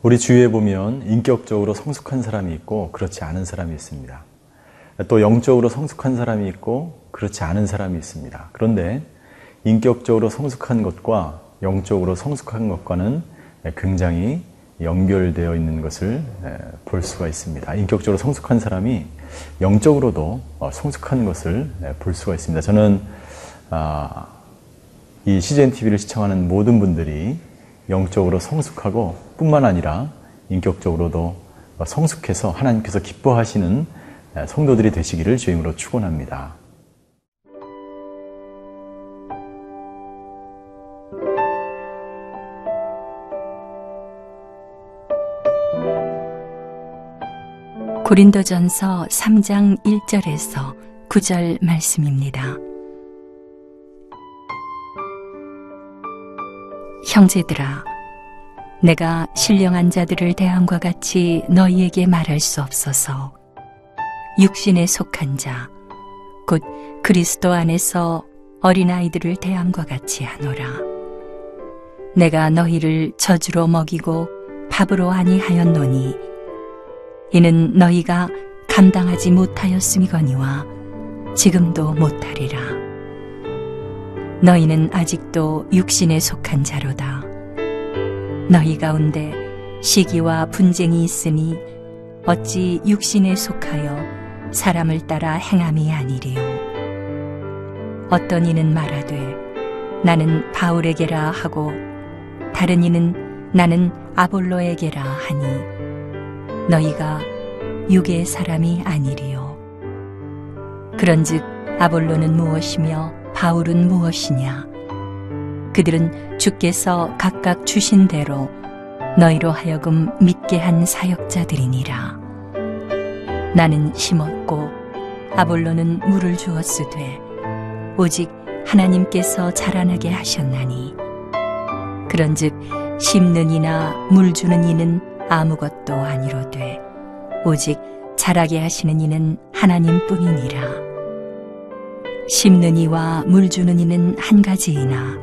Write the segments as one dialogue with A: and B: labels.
A: 우리 주위에 보면 인격적으로 성숙한 사람이 있고 그렇지 않은 사람이 있습니다. 또 영적으로 성숙한 사람이 있고 그렇지 않은 사람이 있습니다. 그런데 인격적으로 성숙한 것과 영적으로 성숙한 것과는 굉장히 연결되어 있는 것을 볼 수가 있습니다. 인격적으로 성숙한 사람이 영적으로도 성숙한 것을 볼 수가 있습니다. 저는 이 CGN TV를 시청하는 모든 분들이 영적으로 성숙하고 뿐만 아니라 인격적으로도 성숙해서 하나님께서 기뻐하시는 성도들이 되시기를 주임으로 축원합니다.
B: 고린도전서 3장 1절에서 9절 말씀입니다. 형제들아, 내가 신령한 자들을 대함과 같이 너희에게 말할 수 없어서 육신에 속한 자, 곧 그리스도 안에서 어린아이들을 대함과 같이 하노라. 내가 너희를 젖으로 먹이고 밥으로 아니하였노니 이는 너희가 감당하지 못하였음이거니와 지금도 못하리라. 너희는 아직도 육신에 속한 자로다. 너희 가운데 시기와 분쟁이 있으니 어찌 육신에 속하여 사람을 따라 행함이 아니리요. 어떤 이는 말하되 나는 바울에게라 하고 다른 이는 나는 아볼로에게라 하니 너희가 육의 사람이 아니리요. 그런즉 아볼로는 무엇이며 바울은 무엇이냐? 그들은 주께서 각각 주신 대로 너희로 하여금 믿게 한 사역자들이니라. 나는 심었고 아볼로는 물을 주었으되 오직 하나님께서 자라나게 하셨나니 그런즉 심는 이나 물 주는 이는 아무것도 아니로되 오직 자라게 하시는 이는 하나님뿐이니라. 심는 이와 물 주는 이는 한 가지이나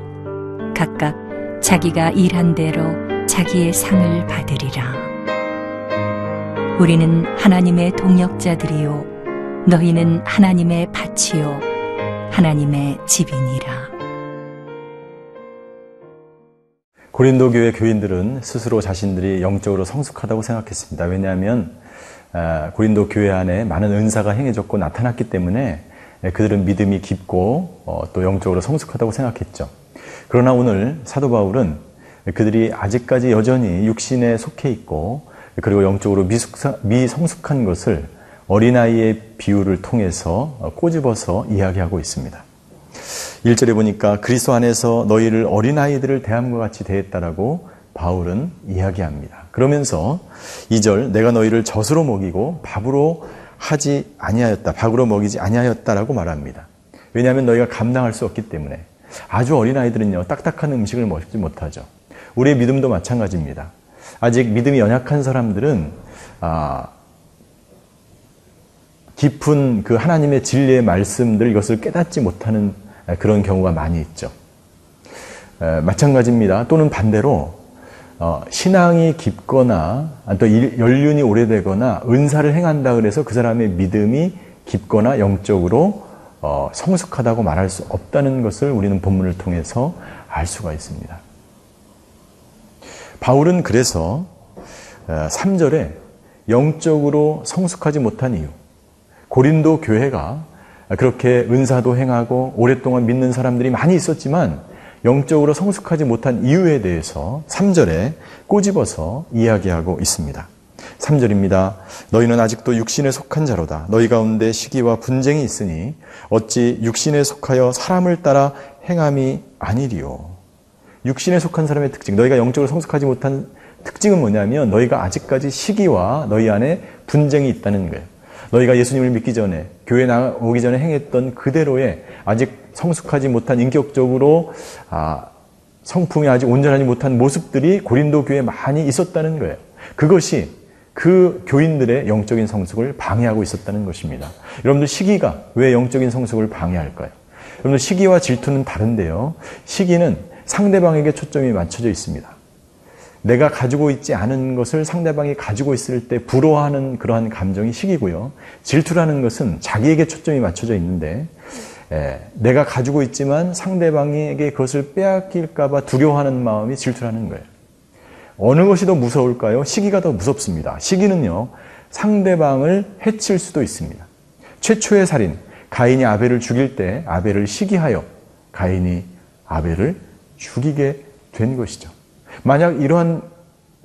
B: 각각 자기가 일한 대로 자기의 상을 받으리라. 우리는 하나님의 동역자들이요 너희는 하나님의 밭이요 하나님의 집이니라.
A: 고린도 교회 교인들은 스스로 자신들이 영적으로 성숙하다고 생각했습니다. 왜냐하면 고린도 교회 안에 많은 은사가 행해졌고 나타났기 때문에 그들은 믿음이 깊고 또 영적으로 성숙하다고 생각했죠. 그러나 오늘 사도 바울은 그들이 아직까지 여전히 육신에 속해 있고 그리고 영적으로 미성숙한 것을 어린아이의 비유를 통해서 꼬집어서 이야기하고 있습니다. 1절에 보니까 그리스도 안에서 너희를 어린아이들을 대함과 같이 대했다라고 바울은 이야기합니다. 그러면서 2절 내가 너희를 젖으로 먹이고 밥으로 먹이지 아니하였다라고 말합니다. 왜냐하면 너희가 감당할 수 없기 때문에. 아주 어린아이들은요 딱딱한 음식을 먹지 못하죠. 우리의 믿음도 마찬가지입니다. 아직 믿음이 연약한 사람들은 깊은 그 하나님의 진리의 말씀들 이것을 깨닫지 못하는 그런 경우가 많이 있죠. 마찬가지입니다. 또는 반대로 신앙이 깊거나 또 연륜이 오래되거나 은사를 행한다 그래서 그 사람의 믿음이 깊거나 영적으로 성숙하다고 말할 수 없다는 것을 우리는 본문을 통해서 알 수가 있습니다. 바울은 그래서 3절에 영적으로 성숙하지 못한 이유, 고린도 교회가 그렇게 은사도 행하고 오랫동안 믿는 사람들이 많이 있었지만 영적으로 성숙하지 못한 이유에 대해서 3절에 꼬집어서 이야기하고 있습니다. 3절입니다. 너희는 아직도 육신에 속한 자로다. 너희 가운데 시기와 분쟁이 있으니 어찌 육신에 속하여 사람을 따라 행함이 아니리요. 육신에 속한 사람의 특징, 너희가 영적으로 성숙하지 못한 특징은 뭐냐면 너희가 아직까지 시기와 너희 안에 분쟁이 있다는 거예요. 너희가 예수님을 믿기 전에, 교회 나오기 전에 행했던 그대로의 아직 성숙하지 못한 인격적으로 성품이 아직 온전하지 못한 모습들이 고린도 교회에 많이 있었다는 거예요. 그것이 그 교인들의 영적인 성숙을 방해하고 있었다는 것입니다. 여러분들 시기가 왜 영적인 성숙을 방해할까요? 여러분들 시기와 질투는 다른데요. 시기는 상대방에게 초점이 맞춰져 있습니다. 내가 가지고 있지 않은 것을 상대방이 가지고 있을 때 부러워하는 그러한 감정이 시기고요. 질투라는 것은 자기에게 초점이 맞춰져 있는데 내가 가지고 있지만 상대방에게 그것을 빼앗길까 봐 두려워하는 마음이 질투라는 거예요. 어느 것이 더 무서울까요? 시기가 더 무섭습니다. 시기는요, 상대방을 해칠 수도 있습니다. 최초의 살인, 가인이 아벨을 죽일 때 아벨을 시기하여 가인이 아벨을 죽이게 된 것이죠. 만약 이러한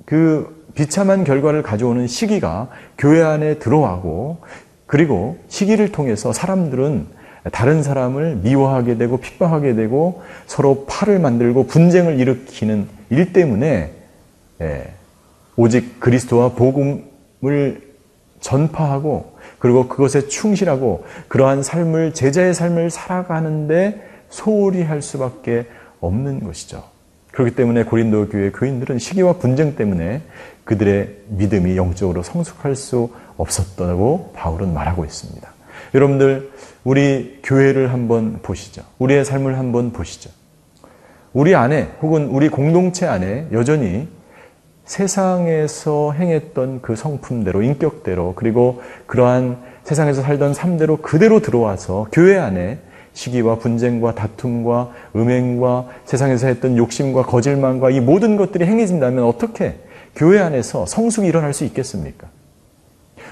A: 그 비참한 결과를 가져오는 시기가 교회 안에 들어가고, 그리고 시기를 통해서 사람들은 다른 사람을 미워하게 되고 핍박하게 되고 서로 팔을 만들고 분쟁을 일으키는 일 때문에 오직 그리스도와 복음을 전파하고 그리고 그것에 충실하고 그러한 삶을, 제자의 삶을 살아가는데 소홀히 할 수밖에 없는 것이죠. 그렇기 때문에 고린도 교회 교인들은 시기와 분쟁 때문에 그들의 믿음이 영적으로 성숙할 수 없었다고 바울은 말하고 있습니다. 여러분들, 우리 교회를 한번 보시죠. 우리의 삶을 한번 보시죠. 우리 안에 혹은 우리 공동체 안에 여전히 세상에서 행했던 그 성품대로, 인격대로, 그리고 그러한 세상에서 살던 삶대로 그대로 들어와서 교회 안에 시기와 분쟁과 다툼과 음행과 세상에서 했던 욕심과 거짓말과 이 모든 것들이 행해진다면 어떻게 교회 안에서 성숙이 일어날 수 있겠습니까?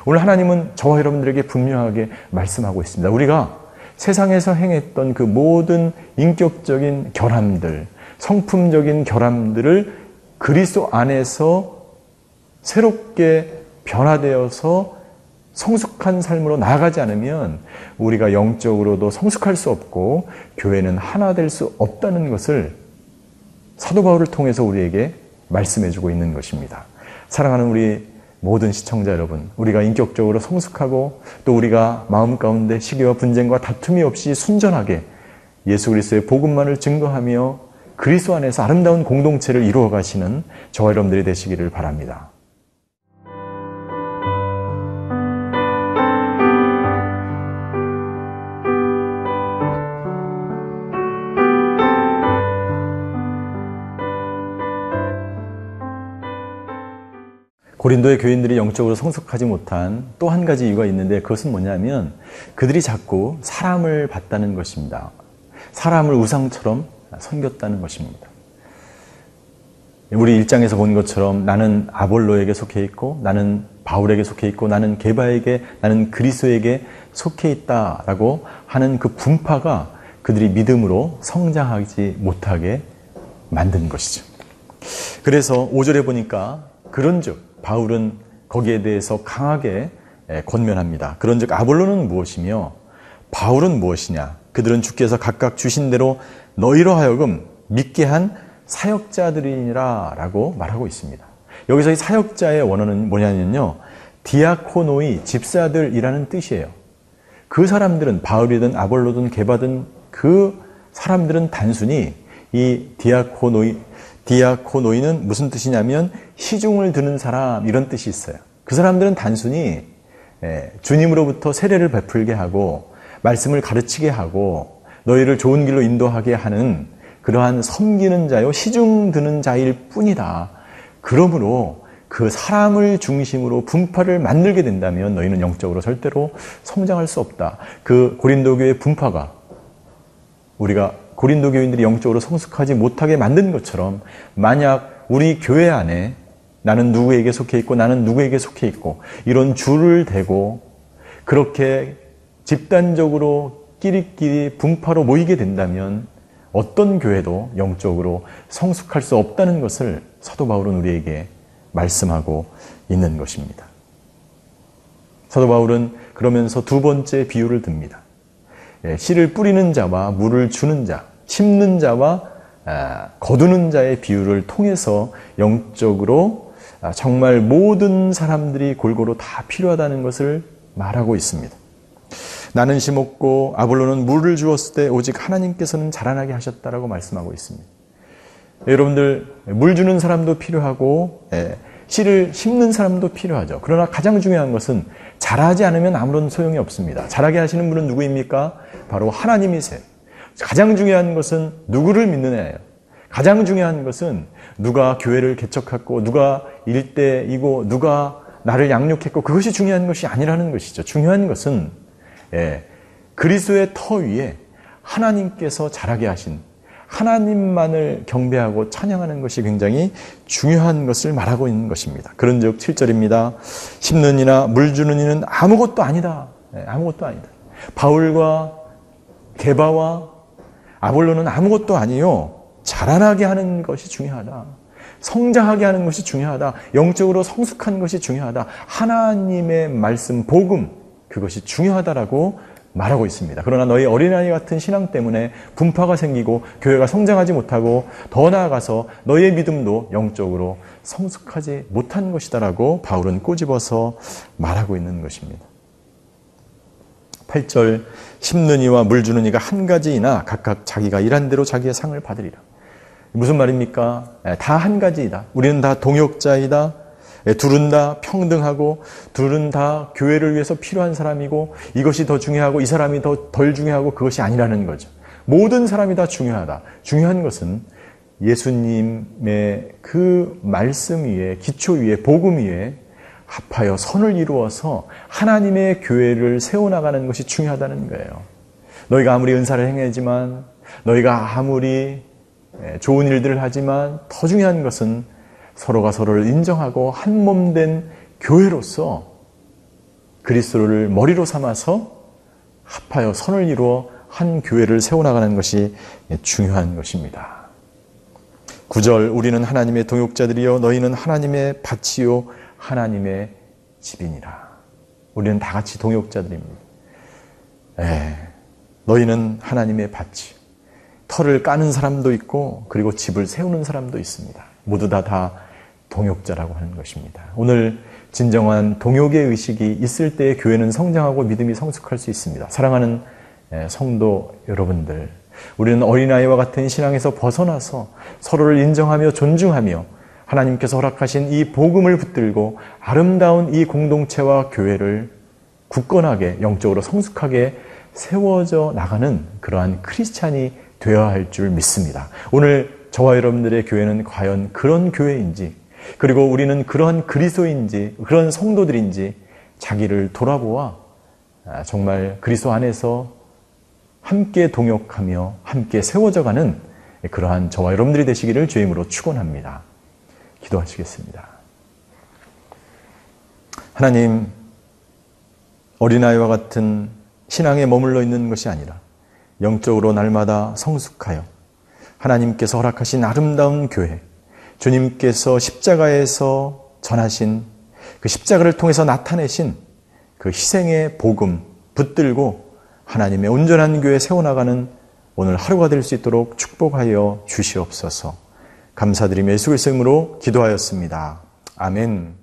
A: 오늘 하나님은 저와 여러분들에게 분명하게 말씀하고 있습니다. 우리가 세상에서 행했던 그 모든 인격적인 결함들, 성품적인 결함들을 그리스도 안에서 새롭게 변화되어서 성숙한 삶으로 나아가지 않으면 우리가 영적으로도 성숙할 수 없고 교회는 하나 될 수 없다는 것을 사도 바울을 통해서 우리에게 말씀해주고 있는 것입니다. 사랑하는 우리 모든 시청자 여러분, 우리가 인격적으로 성숙하고 또 우리가 마음 가운데 시기와 분쟁과 다툼이 없이 순전하게 예수 그리스도의 복음만을 증거하며 그리스도 안에서 아름다운 공동체를 이루어 가시는 저와 여러분들이 되시기를 바랍니다. 고린도의 교인들이 영적으로 성숙하지 못한 또 한 가지 이유가 있는데 그것은 뭐냐면 그들이 자꾸 사람을 봤다는 것입니다. 사람을 우상처럼 섬겼다는 것입니다. 우리 1장에서 본 것처럼 나는 아볼로에게 속해 있고 나는 바울에게 속해 있고 나는 게바에게, 나는 그리스도에게 속해 있다라고 하는 그 분파가 그들이 믿음으로 성장하지 못하게 만든 것이죠. 그래서 5절에 보니까 그런즉 바울은 거기에 대해서 강하게 권면합니다. 그런즉 아볼로는 무엇이며 바울은 무엇이냐? 그들은 주께서 각각 주신 대로 너희로 하여금 믿게 한 사역자들이니라 라고 말하고 있습니다. 여기서 이 사역자의 원어는 뭐냐면요, 디아코노이, 집사들이라는 뜻이에요. 그 사람들은 바울이든 아볼로든 게바든 그 사람들은 단순히 이 디아코노이는 무슨 뜻이냐면 시중을 드는 사람, 이런 뜻이 있어요. 그 사람들은 단순히 주님으로부터 세례를 베풀게 하고 말씀을 가르치게 하고 너희를 좋은 길로 인도하게 하는 그러한 섬기는 자요, 시중 드는 자일 뿐이다. 그러므로 그 사람을 중심으로 분파를 만들게 된다면 너희는 영적으로 절대로 성장할 수 없다. 그 고린도 교회의 분파가 우리가 고린도 교인들이 영적으로 성숙하지 못하게 만든 것처럼 만약 우리 교회 안에 나는 누구에게 속해 있고 나는 누구에게 속해 있고 이런 줄을 대고 그렇게 집단적으로 끼리끼리 분파로 모이게 된다면 어떤 교회도 영적으로 성숙할 수 없다는 것을 사도 바울은 우리에게 말씀하고 있는 것입니다. 사도 바울은 그러면서 두 번째 비유를 듭니다. 씨를 뿌리는 자와 물을 주는 자, 심는 자와 거두는 자의 비유를 통해서 영적으로 정말 모든 사람들이 골고루 다 필요하다는 것을 말하고 있습니다. 나는 심었고 아볼로는 물을 주었을 때 오직 하나님께서는 자라나게 하셨다라고 말씀하고 있습니다. 여러분들, 물 주는 사람도 필요하고 씨를 심는 사람도 필요하죠. 그러나 가장 중요한 것은 자라지 않으면 아무런 소용이 없습니다. 자라게 하시는 분은 누구입니까? 바로 하나님이세요. 가장 중요한 것은 누구를 믿느냐예요. 가장 중요한 것은 누가 교회를 개척했고 누가 일대이고 누가 나를 양육했고 그것이 중요한 것이 아니라는 것이죠. 중요한 것은 그리스도의 터 위에 하나님께서 자라게 하신 하나님만을 경배하고 찬양하는 것이 굉장히 중요한 것을 말하고 있는 것입니다. 그런즉 7절입니다. 심는 이나 물 주는 이는 아무것도 아니다. 아무것도 아니다. 바울과 게바와 아볼로는 아무것도 아니요. 자라나게 하는 것이 중요하다. 성장하게 하는 것이 중요하다. 영적으로 성숙한 것이 중요하다. 하나님의 말씀, 복음, 그것이 중요하다라고 말하고 있습니다. 그러나 너희 어린아이 같은 신앙 때문에 분파가 생기고 교회가 성장하지 못하고 더 나아가서 너희의 믿음도 영적으로 성숙하지 못한 것이다라고 바울은 꼬집어서 말하고 있는 것입니다. 8절 심는 이와 물 주는 이가 한 가지이나 각각 자기가 일한 대로 자기의 상을 받으리라. 무슨 말입니까? 다 한 가지이다. 우리는 다 동역자이다. 둘은 다 평등하고 둘은 다 교회를 위해서 필요한 사람이고 이것이 더 중요하고 이 사람이 덜 중요하고 그것이 아니라는 거죠. 모든 사람이 다 중요하다. 중요한 것은 예수님의 그 말씀 위에, 기초 위에, 복음 위에 합하여 선을 이루어서 하나님의 교회를 세워나가는 것이 중요하다는 거예요. 너희가 아무리 은사를 행하지만, 너희가 아무리 좋은 일들을 하지만 더 중요한 것은 서로가 서로를 인정하고 한 몸 된 교회로서 그리스도를 머리로 삼아서 합하여 선을 이루어 한 교회를 세워나가는 것이 중요한 것입니다. 9절 우리는 하나님의 동역자들이요 너희는 하나님의 밭이요 하나님의 집이니라. 우리는 다 같이 동역자들입니다. 너희는 하나님의 밭이. 터를 까는 사람도 있고 그리고 집을 세우는 사람도 있습니다. 모두 다 동역자라고 하는 것입니다. 오늘 진정한 동역의 의식이 있을 때 교회는 성장하고 믿음이 성숙할 수 있습니다. 사랑하는 성도 여러분들, 우리는 어린아이와 같은 신앙에서 벗어나서 서로를 인정하며 존중하며 하나님께서 허락하신 이 복음을 붙들고 아름다운 이 공동체와 교회를 굳건하게 영적으로 성숙하게 세워져 나가는 그러한 크리스찬이 되어야 할 줄 믿습니다. 오늘 저와 여러분들의 교회는 과연 그런 교회인지, 그리고 우리는 그러한 그리스도인지, 그런 성도들인지 자기를 돌아보아 정말 그리스도 안에서 함께 동역하며 함께 세워져가는 그러한 저와 여러분들이 되시기를 주의 이름으로 축원합니다. 기도하시겠습니다. 하나님, 어린아이와 같은 신앙에 머물러 있는 것이 아니라 영적으로 날마다 성숙하여 하나님께서 허락하신 아름다운 교회, 주님께서 십자가에서 전하신 그 십자가를 통해서 나타내신 그 희생의 복음 붙들고 하나님의 온전한 교회 세워나가는 오늘 하루가 될 수 있도록 축복하여 주시옵소서. 감사드리며 예수 그리스도의 이름으로 기도하였습니다. 아멘.